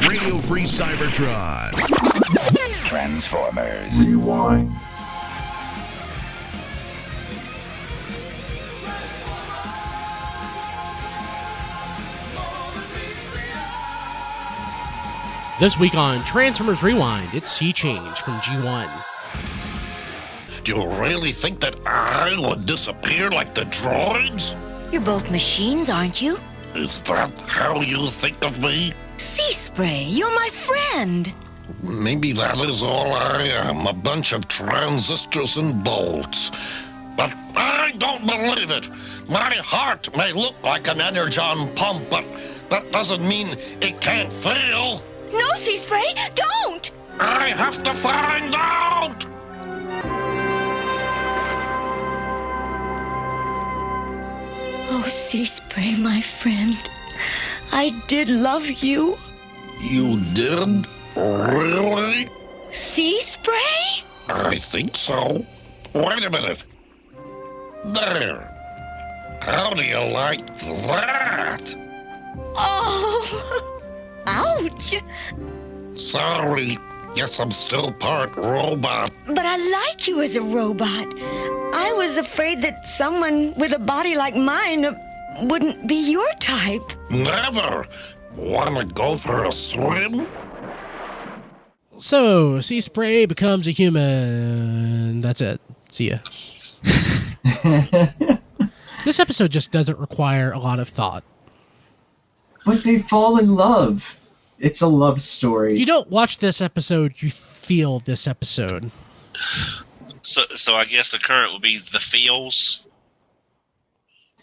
Radio Free Cybertron. Transformers. Rewind. This week on Transformers Rewind, it's Sea Change from G1. Do you really think that I would disappear like the droids? You're both machines, aren't you? Is that how you think of me? Sea Spray, you're my friend. Maybe that is all I am, a bunch of transistors and bolts. But I don't believe it. My heart may look like an energon pump, but that doesn't mean it can't feel. No, Sea Spray, don't! I have to find out! Oh, Sea Spray, my friend. I did love you. You did? Really? Sea Spray? I think so. Wait a minute. There. How do you like that? Oh, ouch. Sorry. Guess I'm still part robot. But I like you as a robot. I was afraid that someone with a body like mine wouldn't be your type. Never. Wanna go for a swim? So, Sea Spray becomes a human. That's it. See ya. This episode just doesn't require a lot of thought. But they fall in love. It's a love story. You don't watch this episode, you feel this episode. So I guess the current would be the feels.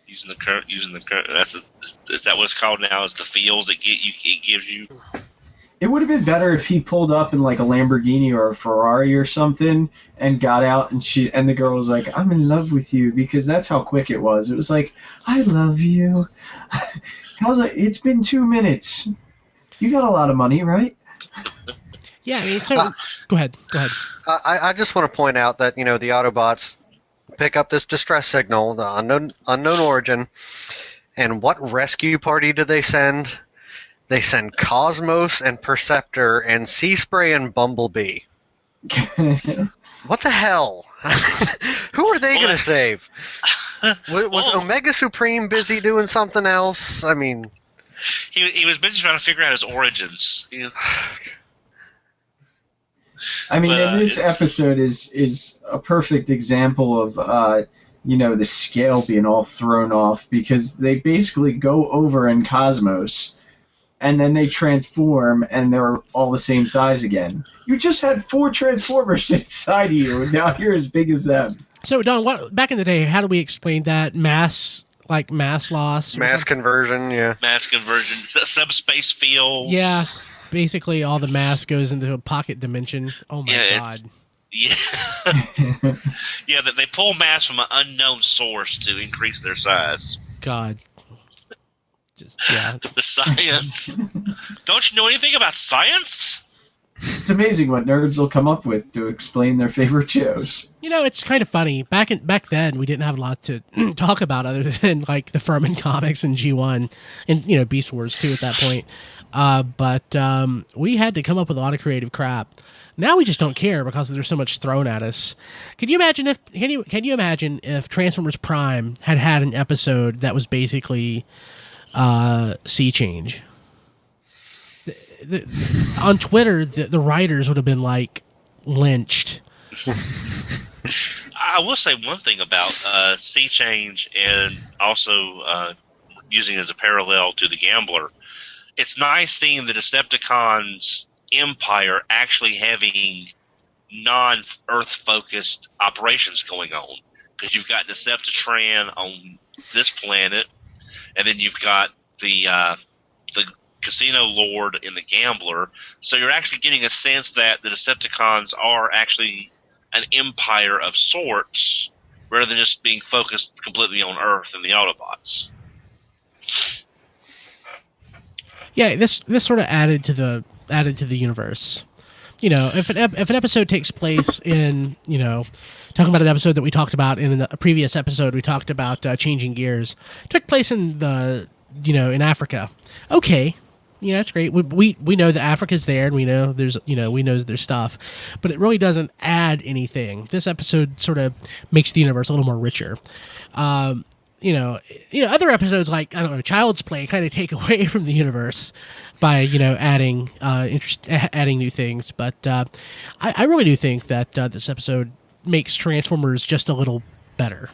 Using the current. Is that what it's called now? Is the feels it gives you? It would have been better if he pulled up in like a Lamborghini or a Ferrari or something and got out and the girl was like, "I'm in love with you," because that's how quick it was. It was like, "I love you." I was like, "It's been 2 minutes. You got a lot of money, right?" Yeah, I mean, so go ahead. I just want to point out that, the Autobots pick up this distress signal, the unknown origin, and what rescue party do they send? They send Cosmos and Perceptor and Sea Spray and Bumblebee. What the hell? Who are they going to save? Was Omega Supreme busy doing something else? I mean... He was busy trying to figure out his origins. I mean, and this episode is a perfect example of, the scale being all thrown off, because they basically go over in Cosmos, and then they transform, and they're all the same size again. You just had 4 Transformers inside of you, and now you're as big as them. So, Don, back in the day, how do we explain that? Mass loss? Mass conversion, yeah. Mass conversion, subspace fields. Yeah. Basically, all the mass goes into a pocket dimension. Oh my god! Yeah, yeah. That they pull mass from an unknown source to increase their size. God, The science. Don't you know anything about science? It's amazing what nerds will come up with to explain their favorite shows. It's kind of funny. Back then, we didn't have a lot to talk about other than like the Furman comics and G1 and Beast Wars too at that point. But we had to come up with a lot of creative crap. Now we just don't care because there's so much thrown at us. Can you imagine if Transformers Prime had an episode that was basically Sea Change? On Twitter, the writers would have been like lynched. I will say one thing about Sea Change, and also using it as a parallel to the Gambler. It's nice seeing the Decepticons empire actually having non-Earth focused operations going on, because you've got Deceptitran on this planet, and then you've got the Casino Lord in the Gambler. So you're actually getting a sense that the Decepticons are actually an empire of sorts, rather than just being focused completely on Earth and the Autobots. Yeah, this sort of added to the universe. If an episode takes place in, talking about an episode that we talked about in a previous episode, we talked about Changing Gears, took place in in Africa. Okay, Yeah, that's great. We know that Africa's there, and we know there's stuff, but it really doesn't add anything. This episode sort of makes the universe a little more richer. Other episodes like, I don't know, Child's Play kind of take away from the universe by adding adding new things. But I really do think that this episode makes Transformers just a little better.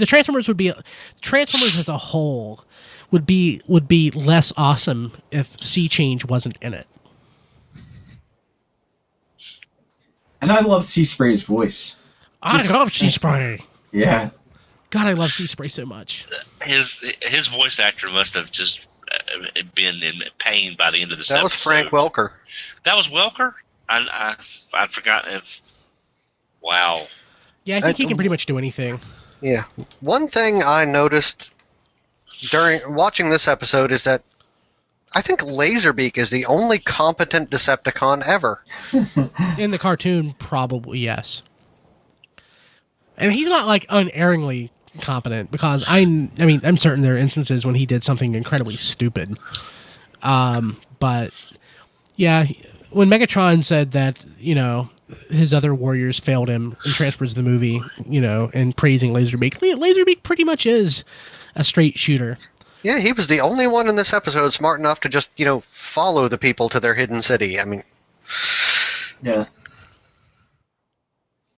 Transformers as a whole would be less awesome if Sea Change wasn't in it. And I love Sea Spray's voice. I love Sea Spray. Yeah. God, I love Sea Spray so much. His voice actor must have just been in pain by the end of this episode. That was Frank Welker. That was Welker? I'd forgotten if... Wow. Yeah, I think he can pretty much do anything. Yeah. One thing I noticed during watching this episode is that I think Laserbeak is the only competent Decepticon ever. In the cartoon, probably, yes. And he's not, like, unerringly competent, because I'm certain there are instances when he did something incredibly stupid. But, yeah, when Megatron said that, his other warriors failed him in Transformers the movie, and praising Laserbeak pretty much is a straight shooter. Yeah, he was the only one in this episode smart enough to just, follow the people to their hidden city. I mean... Yeah.